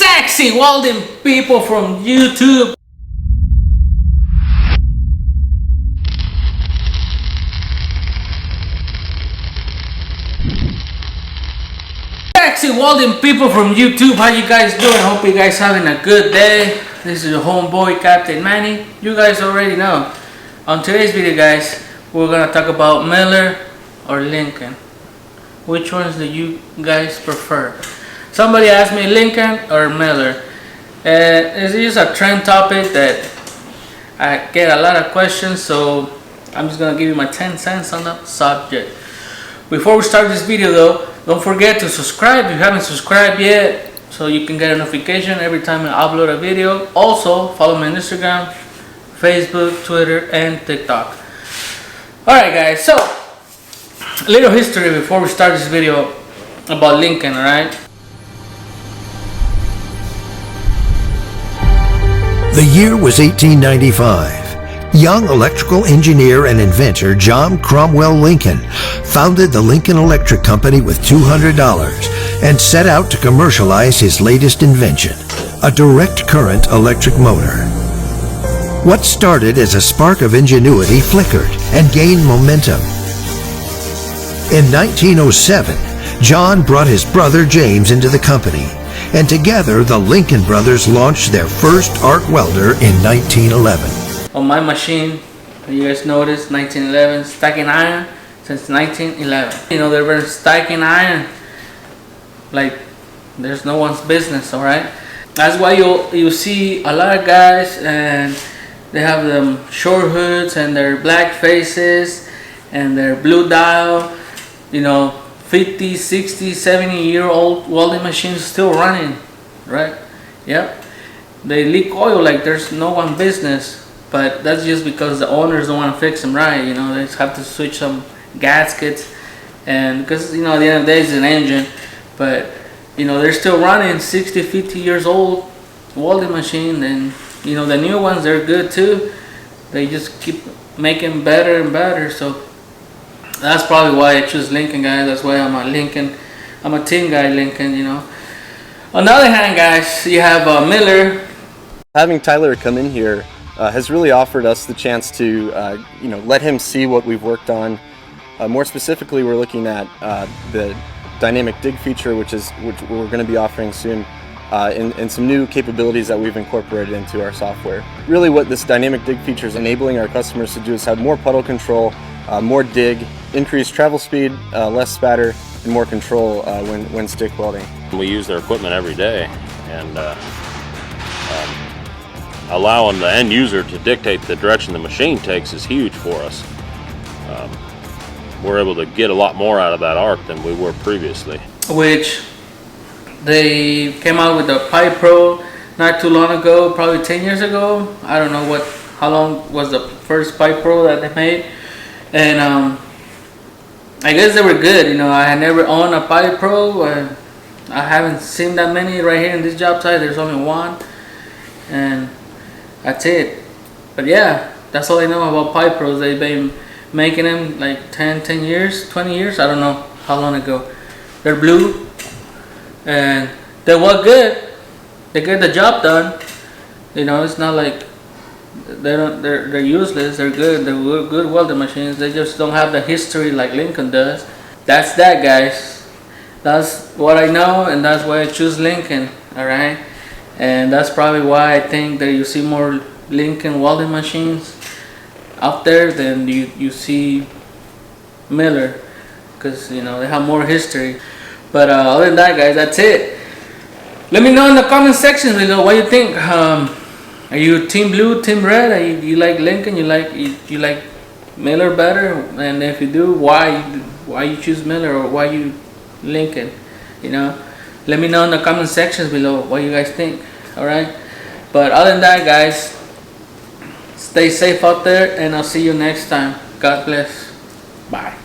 sexy welding people from YouTube. Sexy welding people from YouTube, how you guys doing? I hope you guys having a good day. This is your homeboy Captain Manny. You guys already know. On today's video, guys, we're gonna talk about Miller or Lincoln. Which ones do you guys prefer? Somebody asked me Lincoln or Miller. It's just a trend topic that I get a lot of questions, so I'm just gonna give you my 10 cents on the subject. Before we start this video though, don't forget to subscribe if you haven't subscribed yet, so you can get a notification every time I upload a video. Also, follow me on Instagram, Facebook, Twitter, and TikTok. Alright guys, so a little history before we start this video about Lincoln, alright? The year was 1895. Young electrical engineer and inventor John Cromwell Lincoln founded the Lincoln Electric Company with $200 and set out to commercialize his latest invention, a direct current electric motor. What started as a spark of ingenuity flickered and gained momentum. In 1907, John brought his brother James into the company, and together the Lincoln brothers launched their first arc welder in 1911. On my machine, you guys notice 1911 stacking iron since 1911. You know, they've been stacking iron like there's no one's business, alright? That's why you see a lot of guys and they have them short hoods and their black faces and their blue dial, you know, 50, 60, 70-year-old welding machines still running, right? Yep. They leak oil like there's no one business. But that's just because the owners don't want to fix them right, you know. They just have to switch some gaskets, and because, you know, at the end of the day it's an engine, but you know, they're still running 60, 50 years old welding machine. And you know, the new ones, they're good too. They just keep making better and better. So that's probably why I choose Lincoln, guys. That's why I'm a Lincoln. I'm a team guy, Lincoln, you know. On the other hand, guys, you have Miller. Having Tyler come in here has really offered us the chance to you know, let him see what we've worked on. More specifically, we're looking at the dynamic dig feature, which we're going to be offering soon, and some new capabilities that we've incorporated into our software. Really what this dynamic dig feature is enabling our customers to do is have more puddle control, more dig, increased travel speed, less spatter, and more control when stick welding. We use their equipment every day, and allowing the end user to dictate the direction the machine takes is huge for us. We're able to get a lot more out of that arc than we were previously. Which they came out with the Pipe Pro not too long ago, probably 10 years ago. I don't know how long was the first Pipe Pro that they made, and I guess they were good. You know, I had never owned a Pipe Pro. I haven't seen that many right here in this job site. There's only one, and that's it. But yeah, that's all I know about Pipe Pros. They've been making them like 10 years, 20 years. I don't know how long ago. They're blue, and they work good. They get the job done. You know, it's not like they're useless. They're good. They're good welding machines. They just don't have the history like Lincoln does. That's that, guys. That's what I know, and that's why I choose Lincoln. All right. And that's probably why I think that you see more Lincoln welding machines out there than you see Miller, because you know, they have more history. But other than that, guys, that's it. Let me know in the comment section below what you think. Are you team blue, team red? You like Lincoln? You like Miller better? And if you do, why you choose Miller or why you Lincoln? You know, let me know in the comment sections below what you guys think. Alright, but other than that, guys, stay safe out there, and I'll see you next time. God bless. Bye.